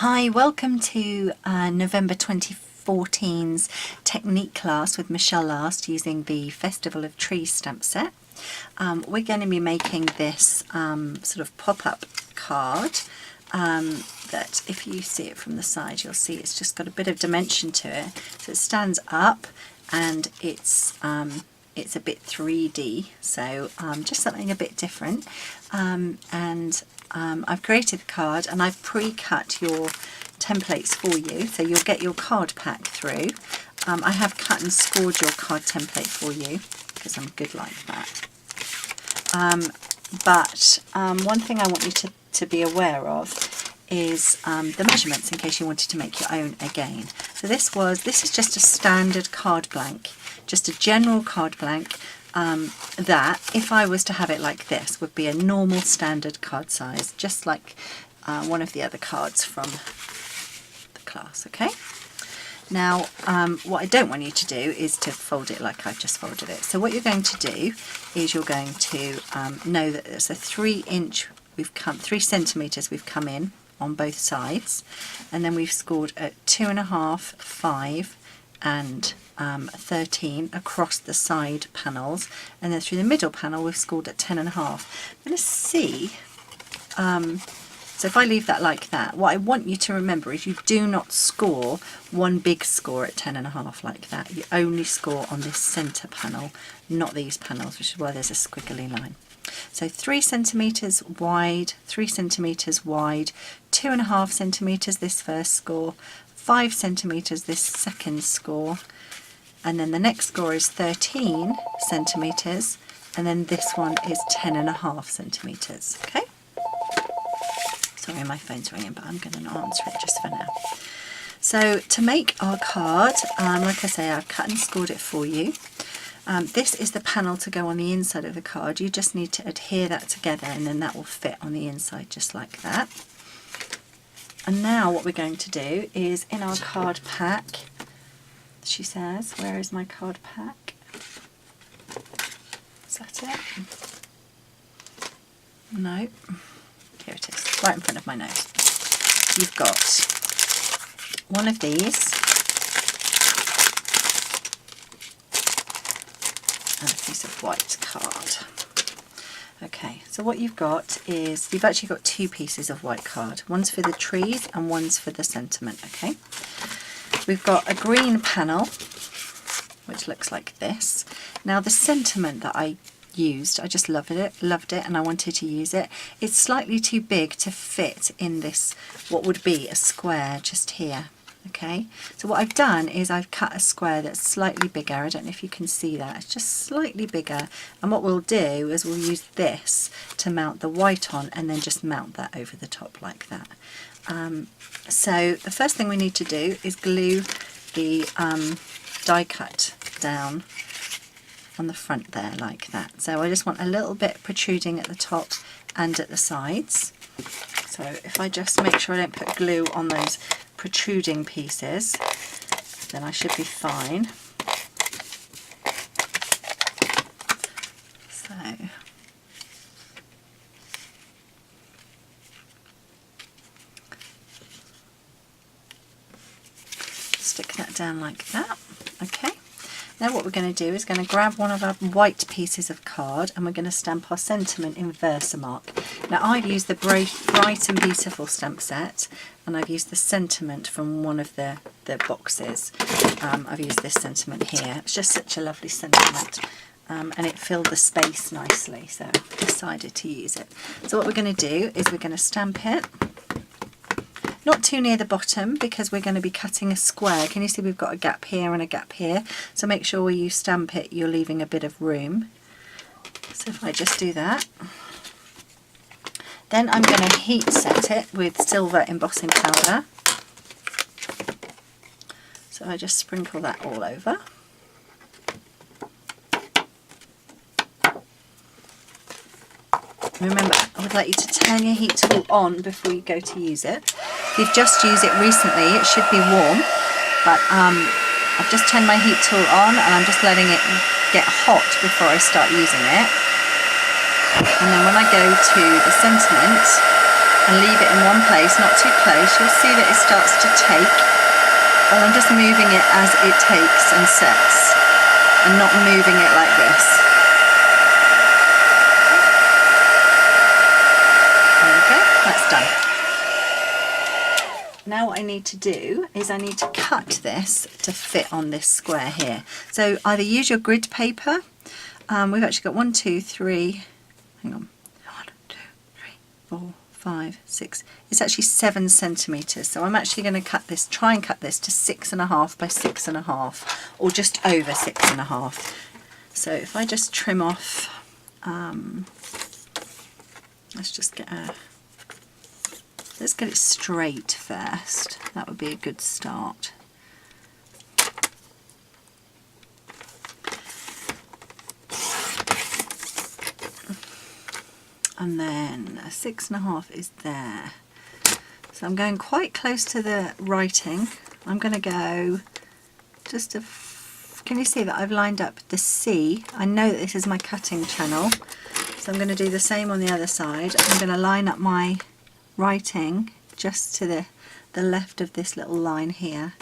Hi, welcome to November 2014's technique class with Michelle Last using the Festival of Trees stamp set. We're going to be making this sort of pop-up card that if you see it from the side you'll see it's just got a bit of dimension to it. So it stands up and it's a bit 3D, so just something a bit different. I've created the card and I've pre-cut your templates for you, so you'll get your card pack through. I have cut and scored your card template for you because I'm good like that. One thing I want you to be aware of is the measurements in case you wanted to make your own again. So this is just a standard card blank, just a general card blank that, if I was to have it like this, would be a normal standard card size, just like one of the other cards from the class, okay? Now, what I don't want you to do is to fold it like I've just folded it. So what you're going to do is you're going to know that there's a 3 centimetres we've come in on both sides, and then we've scored at 2.5, 5 and 13 across the side panels, and then through the middle panel we've scored at 10.5. I'm going to see, so if I leave that like that, what I want you to remember is you do not score one big score at 10.5 like that. You only score on this centre panel, not these panels, which is why there's a squiggly line. So 3 centimetres wide, 3 centimetres wide, 2.5 centimetres this first score, 5 centimetres this second score, and then the next score is 13 centimetres, and then this one is 10.5 centimetres. Okay? Sorry, my phone's ringing, but I'm going to not answer it just for now. So to make our card, like I say, I've cut and scored it for you. This is the panel to go on the inside of the card. You just need to adhere that together and then that will fit on the inside just like that. And now what we're going to do is, in our card pack, she says, where is my card pack? Is that it? No. Here it is, right in front of my nose. You've got one of these and a piece of white card. Okay, so what you've got is, you've actually got 2 pieces of white card. One's for the trees and one's for the sentiment, okay? We've got a green panel, which looks like this. Now the sentiment that I used, I just loved it and I wanted to use it. It's slightly too big to fit in this, what would be a square just here. Okay, so what I've done is I've cut a square that's slightly bigger. I don't know if you can see that, it's just slightly bigger, and what we'll do is we'll use this to mount the white on and then just mount that over the top like that. So the first thing we need to do is glue the die cut down on the front there like that. So I just want a little bit protruding at the top and at the sides. So if I just make sure I don't put glue on those protruding pieces, then I should be fine. So stick that down like that. Okay. Now what we're going to do is going to grab one of our white pieces of card and we're going to stamp our sentiment in Versamark. Now I've used the Bright and Beautiful stamp set, and I've used the sentiment from one of the boxes. I've used this sentiment here. It's just such a lovely sentiment, and it filled the space nicely, so I've decided to use it. So what we're going to do is we're going to stamp it. Not too near the bottom because we're going to be cutting a square. Can you see we've got a gap here and a gap here? So make sure where you stamp it you're leaving a bit of room. So if I just do that. Then I'm going to heat set it with silver embossing powder. So I just sprinkle that all over. Remember, I would like you to turn your heat tool on before you go to use it. If you've just used it recently, it should be warm, but I've just turned my heat tool on and I'm just letting it get hot before I start using it. And then when I go to the sentiment, and leave it in one place, not too close, you'll see that it starts to take. And I'm just moving it as it takes and sets, and not moving it like this. There we go, that's done. Now what I need to do is I need to cut this to fit on this square here. So either use your grid paper. We've actually got 1, 2, 3, hang on, 1, 2, 3, 4, 5, 6. It's actually 7 centimetres. So I'm actually going to try and cut this to 6.5 by 6.5, or just over 6.5. So if I just trim off, let's get it straight first. That would be a good start. And then 6.5 is there. So I'm going quite close to the writing. I'm going to go just can you see that I've lined up the C? I know that this is my cutting channel, so I'm going to do the same on the other side. I'm going to line up my writing just to the left of this little line here.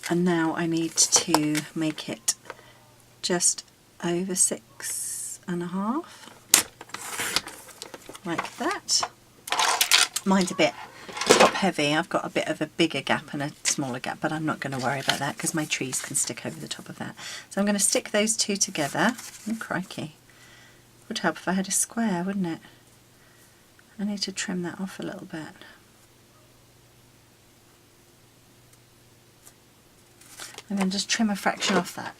And now I need to make it just over 6.5, like that. Mine's a bit top heavy. I've got a bit of a bigger gap and a smaller gap, but I'm not going to worry about that because my trees can stick over the top of that. So I'm going to stick those two together. Oh, crikey. Would help if I had a square, wouldn't it? I need to trim that off a little bit. I'm going to just trim a fraction off that.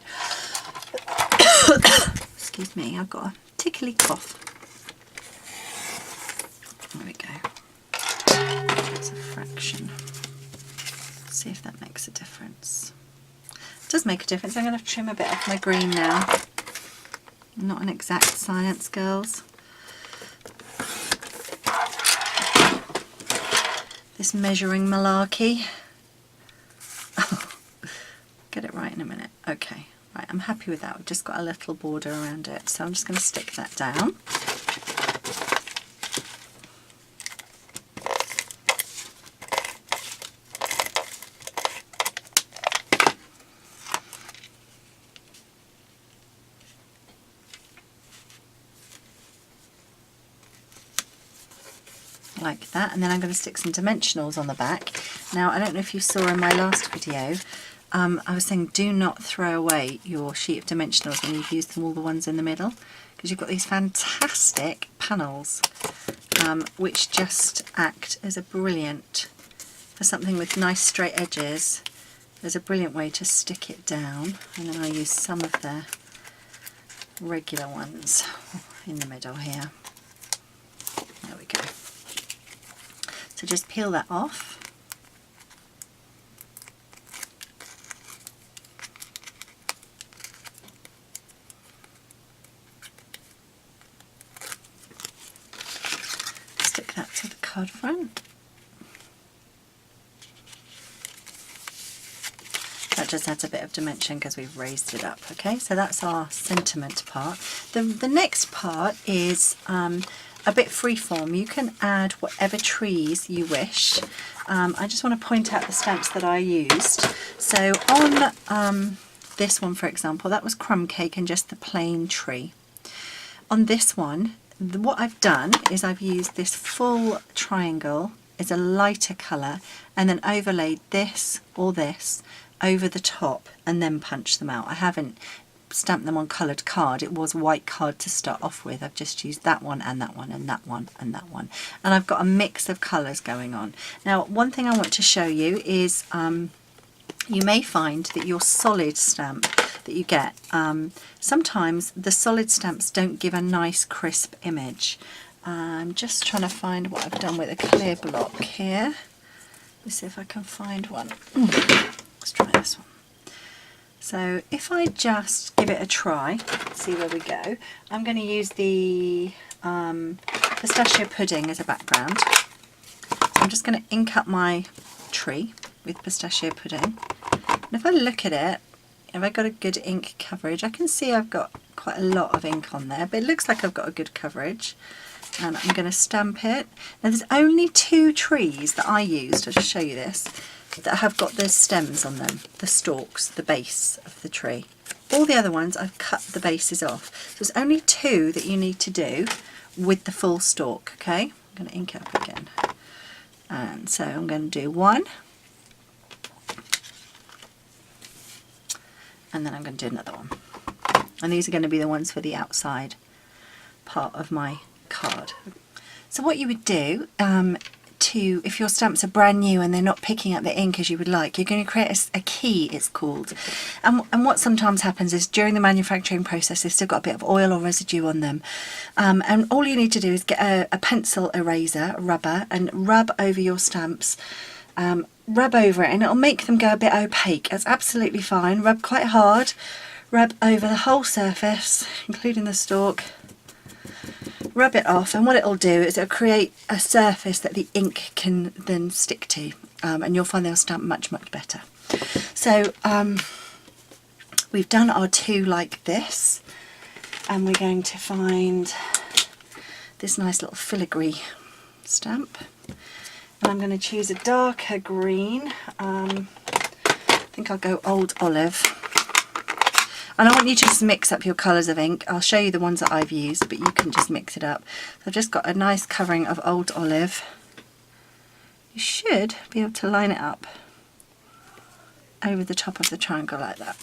Excuse me, I've got a tickly cough. There we go. That's a fraction. Let's see if that makes a difference. It does make a difference. I'm going to trim a bit off my green now. Not an exact science, girls. This measuring malarkey. Get it right in a minute. Okay, right, I'm happy with that. We've just got a little border around it, so I'm just going to stick that down. Like that, and then I'm going to stick some dimensionals on the back. Now, I don't know if you saw in my last video, I was saying do not throw away your sheet of dimensionals when you've used all the ones in the middle, because you've got these fantastic panels which just act as a brilliant, for something with nice straight edges, there's a brilliant way to stick it down. And then I use some of the regular ones in the middle here. There we go. So just peel that off. Stick that to the card front. That just adds a bit of dimension because we've raised it up. Okay, so that's our sentiment part. The next part is a bit freeform. You can add whatever trees you wish. I just want to point out the stamps that I used. So on this one, for example, that was crumb cake and just the plain tree. On this one, what I've done is I've used this full triangle as a lighter colour and then overlaid this or this over the top and then punched them out. I haven't stamped them on coloured card. It was white card to start off with. I've just used that one and that one and that one and that one, and I've got a mix of colours going on. Now, one thing I want to show you is you may find that your solid stamp that you get, sometimes the solid stamps don't give a nice crisp image. I'm just trying to find what I've done with a clear block here. Let's see if I can find one. Let's try this one. So if I just give it a try, see where we go, I'm going to use the pistachio pudding as a background. So I'm just going to ink up my tree with pistachio pudding. And if I look at it, Have I got a good ink coverage? I can see I've got quite a lot of ink on there, but it looks like I've got a good coverage. And I'm going to stamp it. Now there's only 2 trees that I used, I'll just show you this, that have got the stems on them, the stalks, the base of the tree. All the other ones I've cut the bases off. So there's only 2 that you need to do with the full stalk, okay? I'm going to ink it up again. And so I'm going to do 1. And then I'm going to do another one. And these are going to be the ones for the outside part of my card. So what you would do if your stamps are brand new and they're not picking up the ink as you would like, you're going to create a key, it's called. And what sometimes happens is during the manufacturing process they've still got a bit of oil or residue on them. And all you need to do is get a pencil eraser, a rubber, and rub over your stamps. Rub over it and it'll make them go a bit opaque. That's absolutely fine. Rub quite hard. Rub over the whole surface, including the stalk. Rub it off, and what it'll do is it'll create a surface that the ink can then stick to, and you'll find they'll stamp much better. So we've done our 2 like this, and we're going to find this nice little filigree stamp, and I'm going to choose a darker green. I think I'll go Old Olive. And I want you to just mix up your colours of ink. I'll show you the ones that I've used, but you can just mix it up. So I've just got a nice covering of Old Olive. You should be able to line it up over the top of the triangle like that.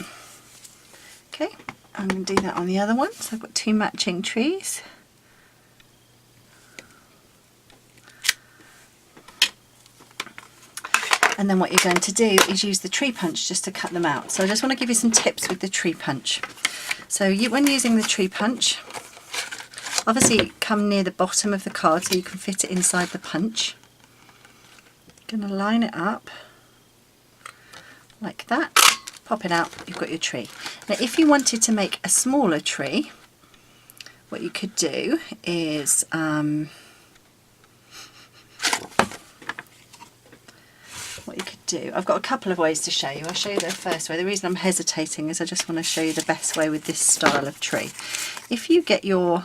Okay, I'm going to do that on the other one. So I've got 2 matching trees. And then what you're going to do is use the tree punch just to cut them out. So I just want to give you some tips with the tree punch. So when using the tree punch, obviously come near the bottom of the card so you can fit it inside the punch. Going to line it up like that, pop it out, you've got your tree. Now if you wanted to make a smaller tree, what you could do is I've got a couple of ways to show you. I'll show you the first way. The reason I'm hesitating is I just want to show you the best way with this style of tree. If you get your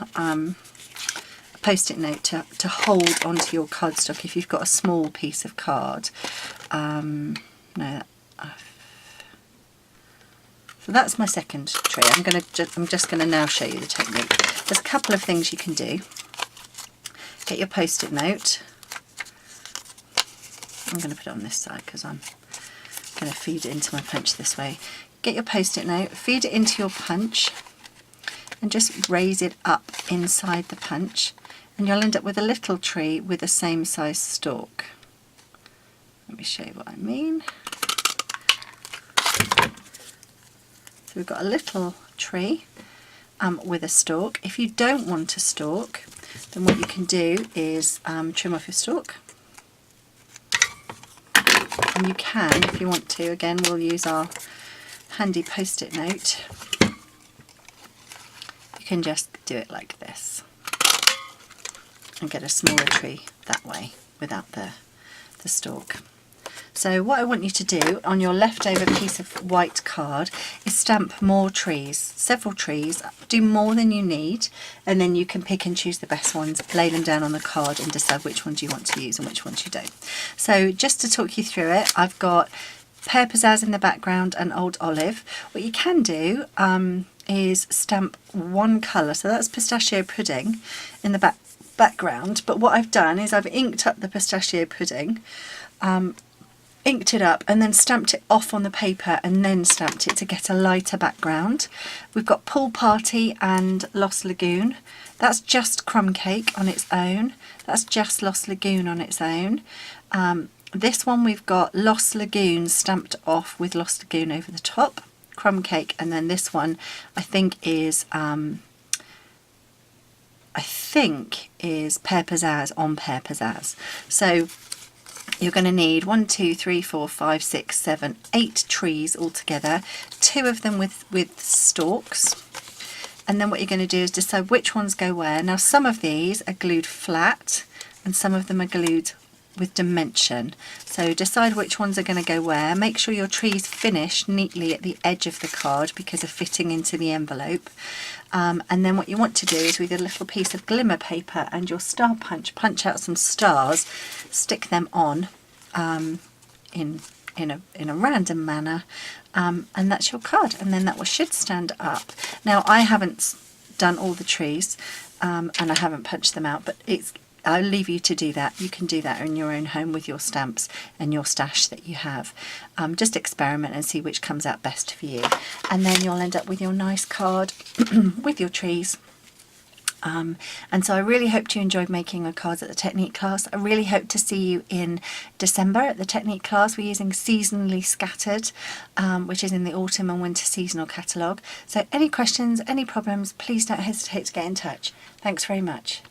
post-it note to hold onto your cardstock, if you've got a small piece of card, so that's my second tree. I'm just going to now show you the technique. There's a couple of things you can do. Get your post-it note. I'm going to put it on this side because I'm going to feed it into my punch this way. Get your post-it note, feed it into your punch, and just raise it up inside the punch, and you'll end up with a little tree with the same size stalk. Let me show you what I mean. So we've got a little tree with a stalk. If you don't want a stalk, then what you can do is trim off your stalk. And you can, if you want to, again we'll use our handy post-it note, you can just do it like this and get a smaller tree that way without the stalk. So what I want you to do on your leftover piece of white card is stamp more trees, several trees, do more than you need, and then you can pick and choose the best ones, lay them down on the card and decide which ones you want to use and which ones you don't. So just to talk you through it, I've got Pear Pizzazz in the background and Old Olive. What you can do is stamp one colour, so that's pistachio pudding in the background, but what I've done is I've inked up the pistachio pudding, inked it up and then stamped it off on the paper and then stamped it to get a lighter background. We've got Pool Party and Lost Lagoon. That's just Crumb Cake on its own. That's just Lost Lagoon on its own. This one we've got Lost Lagoon stamped off with Lost Lagoon over the top, Crumb Cake, and then this one I think is Pear Pizzazz on Pear Pizzazz. So you're going to need 1, 2, 3, 4, 5, 6, 7, 8 trees altogether, 2 of them with stalks, and then what you're going to do is decide which ones go where. Now some of these are glued flat and some of them are glued with dimension. So decide which ones are going to go where. Make sure your trees finish neatly at the edge of the card because of fitting into the envelope. And then what you want to do is with a little piece of glimmer paper and your star punch out some stars, stick them on in a random manner, and that's your card, and then that should stand up. Now I haven't done all the trees and I haven't punched them out, but I'll leave you to do that. You can do that in your own home with your stamps and your stash that you have. Just experiment and see which comes out best for you, and then you'll end up with your nice card with your trees. And so I really hope you enjoyed making the cards at the Technique class. I really hope to see you in December at the Technique class. We're using Seasonally Scattered, which is in the autumn and winter seasonal catalogue. So any questions, any problems, please don't hesitate to get in touch. Thanks very much.